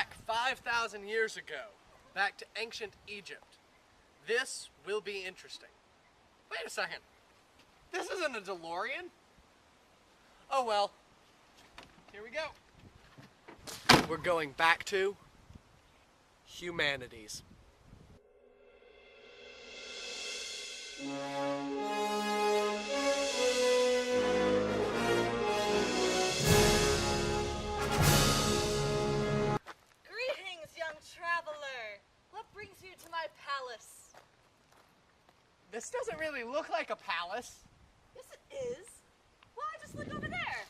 Back 5,000 years ago, back to ancient Egypt. This will be interesting. Wait a second. This isn't a DeLorean? Oh well. Here we go. We're going back to Humanities. This doesn't really look like a palace. Yes, it is. Why, just look over there.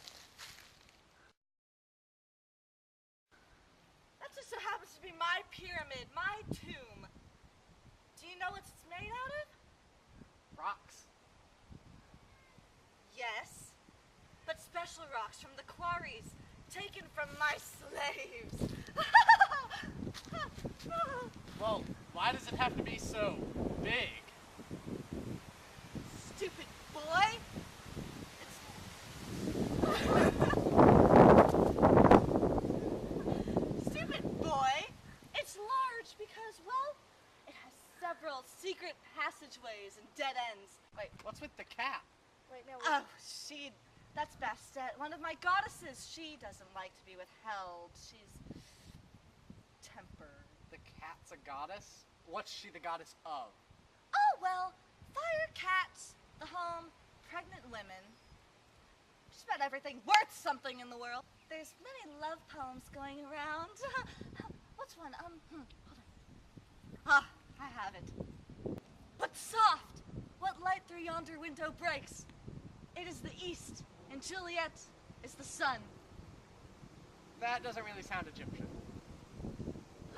That just so happens to be my pyramid, my tomb. Do you know what it's made out of? Rocks. Yes, but special rocks from the quarries taken from my slaves. Well, why does it have to be so big? Stupid boy! Stupid boy! It's large because, well, it has several secret passageways and dead ends. Wait, what's with the cat? Wait, no. Oh, that's Bastet, one of my goddesses. She doesn't like to be withheld. She's tempered. The cat's a goddess? What's she the goddess of? Oh, well, fire cats, the home, pregnant women. Just about everything worth something in the world. There's many love poems going around. What's one? Hold on. Ah, I have it. But soft, what light through yonder window breaks? It is the east, and Juliet is the sun. That doesn't really sound Egyptian.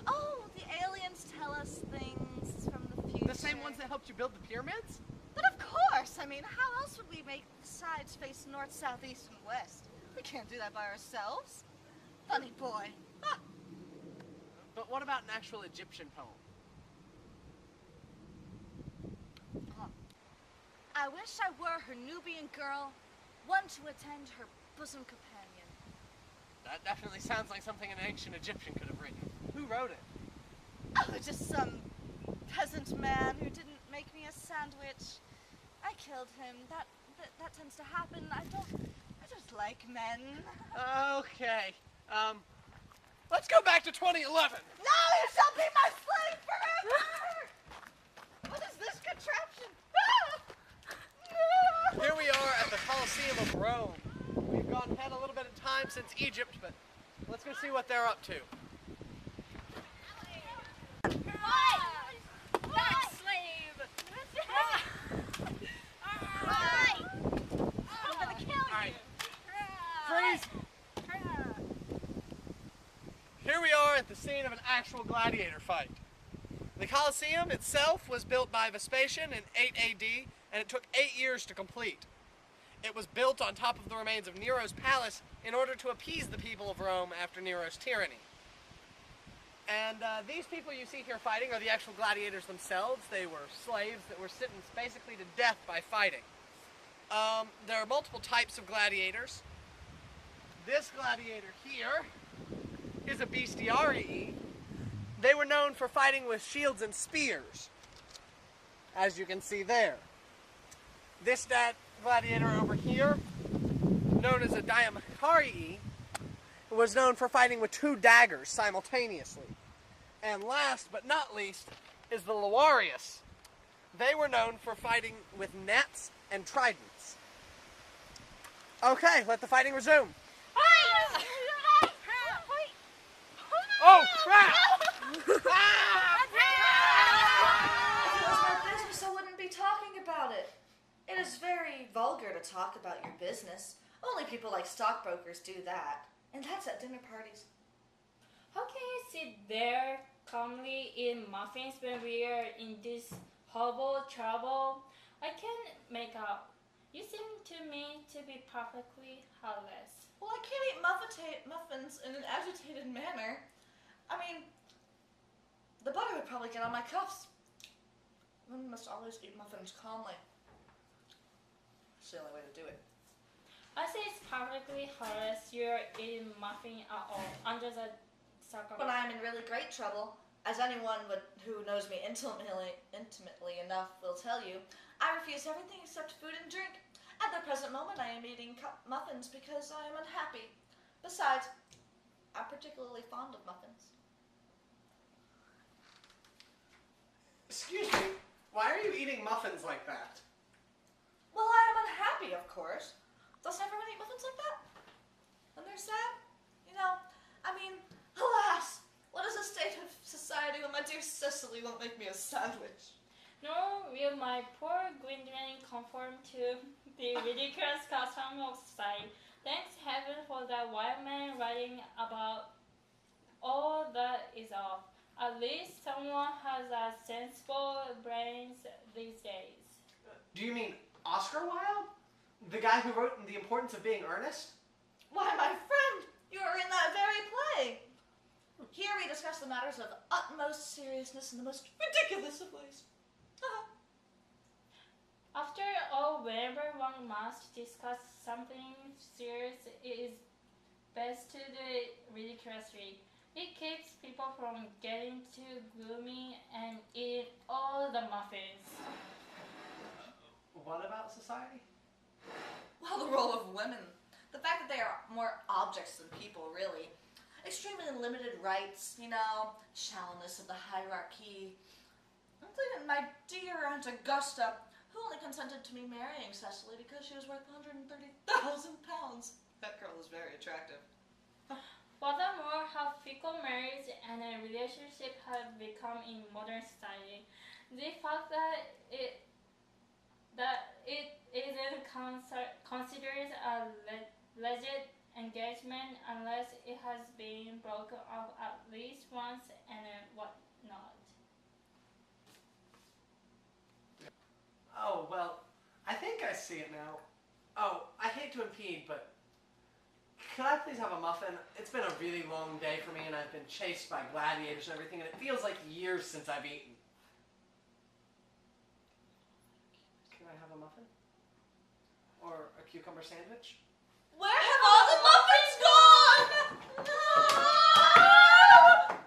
Oh, the aliens tell us things from the future. The same ones that helped you build the pyramids? But of course! I mean, how else would we make the sides face north, south, east, and west? We can't do that by ourselves. Funny boy. Ah. But what about an actual Egyptian poem? I wish I were her Nubian girl, one to attend her bosom companion. That definitely sounds like something an ancient Egyptian could have written. Who wrote it? Oh, just some peasant man who didn't make me a sandwich. I killed him. That tends to happen. I just like men. Okay. Let's go back to 2011. No, you shall be my slave forever! What is this contraption? Here we are at the Colosseum of Rome. We've gone ahead a little bit of time since Egypt, but let's go see what they're up to. Black slave! I'm gonna kill you! Alright. Freeze! Here we are at the scene of an actual gladiator fight. The Colosseum itself was built by Vespasian in 8 AD, and it took 8 years to complete. It was built on top of the remains of Nero's palace in order to appease the people of Rome after Nero's tyranny. And these people you see here fighting are the actual gladiators themselves. They were slaves that were sentenced basically to death by fighting. There are multiple types of gladiators. This gladiator here is a bestiarii. They were known for fighting with shields and spears, as you can see there. This gladiator over here, known as a diamantarii, was known for fighting with 2 daggers simultaneously. And last but not least is the Lawarius. They were known for fighting with nets and tridents. Okay, let the fighting resume. Oh, crap! If it was my business, I wouldn't be talking about it. It is very vulgar to talk about your business. Only people like stockbrokers do that. And that's at dinner parties. How can you sit there calmly eat muffins when we are in this horrible trouble? I can't make out. You seem to me to be perfectly heartless. Well, I can't eat muffins in an agitated manner. I mean, the butter would probably get on my cuffs. One must always eat muffins calmly. It's the only way to do it. I say it's perfectly heartless. You're eating muffin at all under the When I am in really great trouble, as anyone who knows me intimately enough will tell you, I refuse everything except food and drink. At the present moment, I am eating muffins because I am unhappy. Besides, I'm particularly fond of muffins. Excuse me, why are you eating muffins like that? Well, I am unhappy, of course. Doesn't everyone eat muffins like that? When they're sad? You know, I mean, alas, what is the state of society when my dear Cicely won't make me a sandwich? Nor will my poor Gwendolyn conform to the ridiculous custom of society. Thanks heaven for that wild man writing about all that is off. At least someone has a sensible brains these days. Do you mean Oscar Wilde? The guy who wrote The Importance of Being Earnest? Why, my friend, you are in that very play. Here we discuss the matters of utmost seriousness in the most ridiculous of ways. After all, whenever one must discuss something serious, it is best to do it ridiculously. It keeps people from getting too gloomy and eating all the muffins. What about society? Well, the role of women. The fact that they are more objects than people, really. Extremely limited rights, you know, shallowness of the hierarchy. And even my dear Aunt Augusta, who only consented to me marrying Cecily because she was worth £130,000. That girl is very attractive. Furthermore, how fickle marriage and a relationship have become in modern society. The fact that it isn't considered a legit engagement unless it has been broken up at least once and whatnot. Oh, well, I think I see it now. Oh, I hate to impede, but could I please have a muffin? It's been a really long day for me, and I've been chased by gladiators and everything, and it feels like years since I've eaten. Can I have a muffin? Or a cucumber sandwich? Where have all the muffins gone?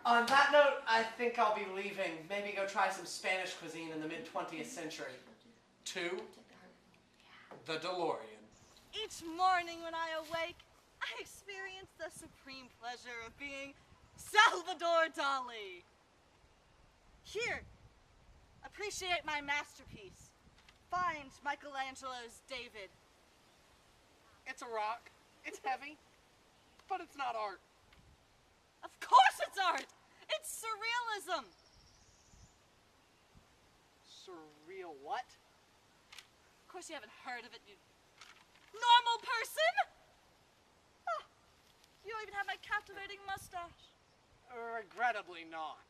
No! On that note, I think I'll be leaving. Maybe go try some Spanish cuisine in the mid-20th century. To the DeLorean. Each morning when I awake, I experience the supreme pleasure of being Salvador Dali. Here, appreciate my masterpiece. Find Michelangelo's David. It's a rock. It's heavy. But it's not art. Of course it's art! It's surrealism! Surreal what? Of course you haven't heard of it, you normal person! Ah, you don't even have my captivating mustache. Regrettably not.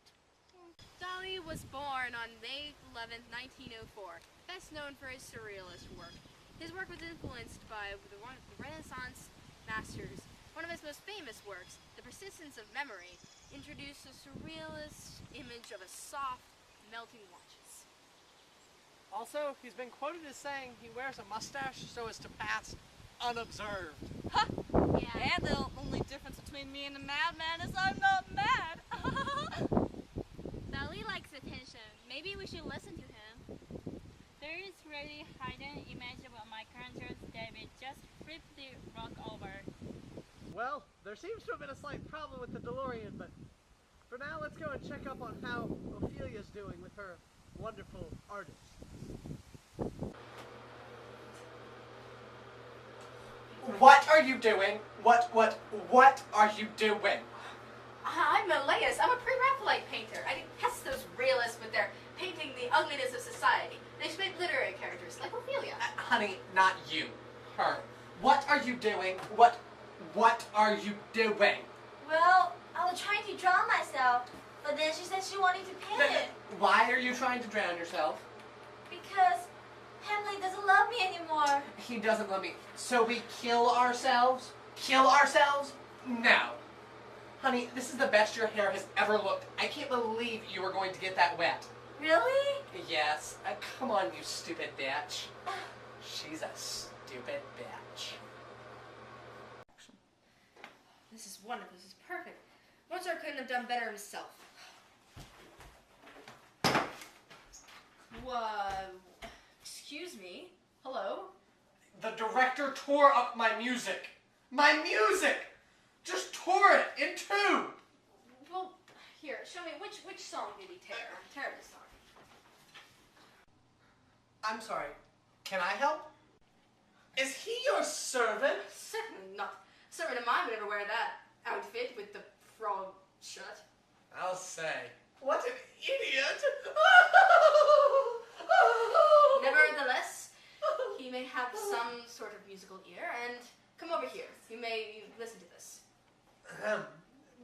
Dali was born on May 11th, 1904, best known for his surrealist work. His work was influenced by the Renaissance masters. One of his most famous works, The Persistence of Memory, introduced a surrealist image of a soft, melting watches. Also, he's been quoted as saying he wears a mustache so as to pass unobserved. Ha! Yeah. And the only difference between me and a madman is I'm not mad. Dali likes attention. Maybe we should listen to him. There is really hidden image of Michelangelo's David. Just flip the rock over. Well, there seems to have been a slight problem with the DeLorean, but for now, let's go and check up on how Ophelia's doing with her wonderful artist. What are you doing? What are you doing? I'm Elias. I'm a pre-Raphaelite painter. I detest those realists with their painting the ugliness of society. They should make literary characters like Ophelia. Honey, not you. Her. What are you doing? What are you doing? Well, I was trying to drown myself, but then she said she wanted to paint it. Why are you trying to drown yourself? Because Hamlet doesn't love me anymore. He doesn't love me. So we kill ourselves? Kill ourselves? No. Honey, this is the best your hair has ever looked. I can't believe you were going to get that wet. Really? Yes. Come on, you stupid bitch. She's a stupid bitch. This is wonderful. This is perfect. Mozart couldn't have done better himself. Excuse me? Hello? The director tore up my music. My music! Just tore it in two! Well, here, show me, which song did he tear? I'm terribly sorry. I'm sorry. Can I help? Is he your servant? Certainly not. Servant of mine would never wear that outfit with the frog shirt. I'll say. What an idiot! Nevertheless, he may have some sort of musical ear, and come over here. You may listen to this.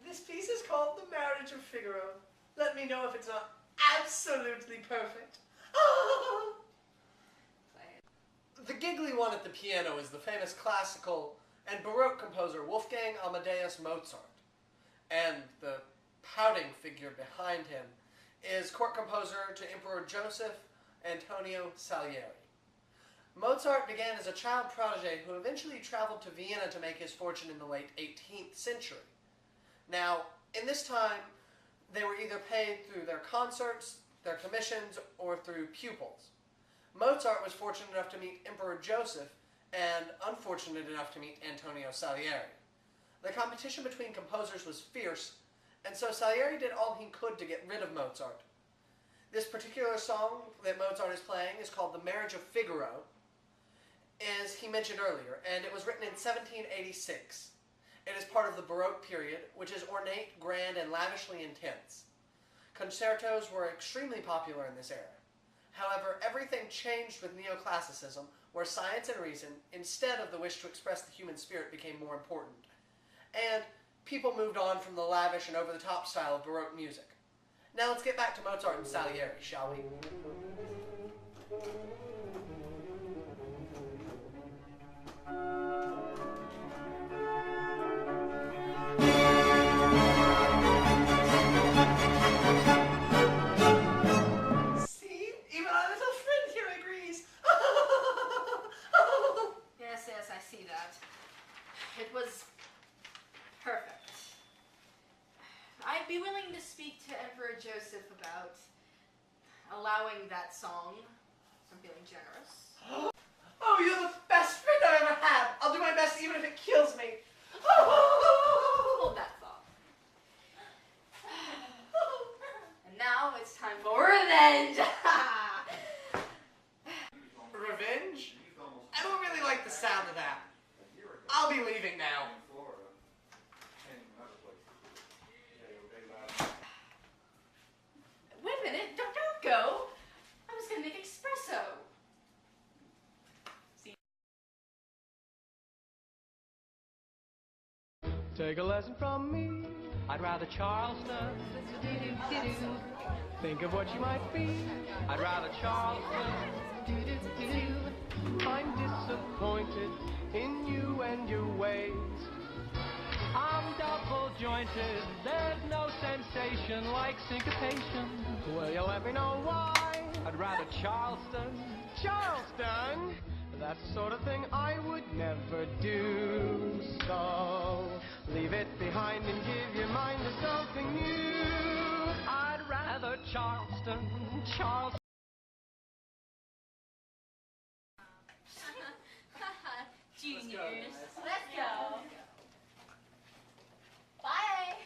This piece is called The Marriage of Figaro. Let me know if it's not absolutely perfect. Play it. The giggly one at the piano is the famous classical and Baroque composer Wolfgang Amadeus Mozart. And the pouting figure behind him is court composer to Emperor Joseph Antonio Salieri. Mozart began as a child protege who eventually traveled to Vienna to make his fortune in the late 18th century. Now, in this time, they were either paid through their concerts, their commissions, or through pupils. Mozart was fortunate enough to meet Emperor Joseph and unfortunate enough to meet Antonio Salieri. The competition between composers was fierce, and so Salieri did all he could to get rid of Mozart. This particular song that Mozart is playing is called The Marriage of Figaro, as he mentioned earlier, and it was written in 1786. It is part of the Baroque period, which is ornate, grand, and lavishly intense. Concertos were extremely popular in this era. However, everything changed with neoclassicism, where science and reason, instead of the wish to express the human spirit, became more important. And people moved on from the lavish and over-the-top style of Baroque music. Now let's get back to Mozart and Salieri, shall we? See? Even our little friend here agrees. Yes, I see that. It was perfect. I'd be willing to speak to Emperor Joseph about allowing that song. I'm feeling generous. Oh, you're the best friend I've ever had. I'll do my best even if it kills me. Hold that thought. And now it's time for revenge. Revenge? I don't really like the sound of that. I'll be leaving now. Wait a minute, don't go. I was gonna make espresso. Take a lesson from me. I'd rather Charleston. Think of what you might be. I'd rather Charleston. I'm disappointed in you and your ways. I'm double jointed. There's no sensation like syncopation. Will you let me know why? I'd rather Charleston. Charleston? That's the sort of thing I would never do. So leave it behind and give your mind to something new. I'd rather Charleston. Charleston. Juniors. Let's go. Bye.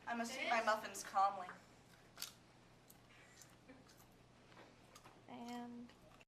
I must eat my muffins calmly.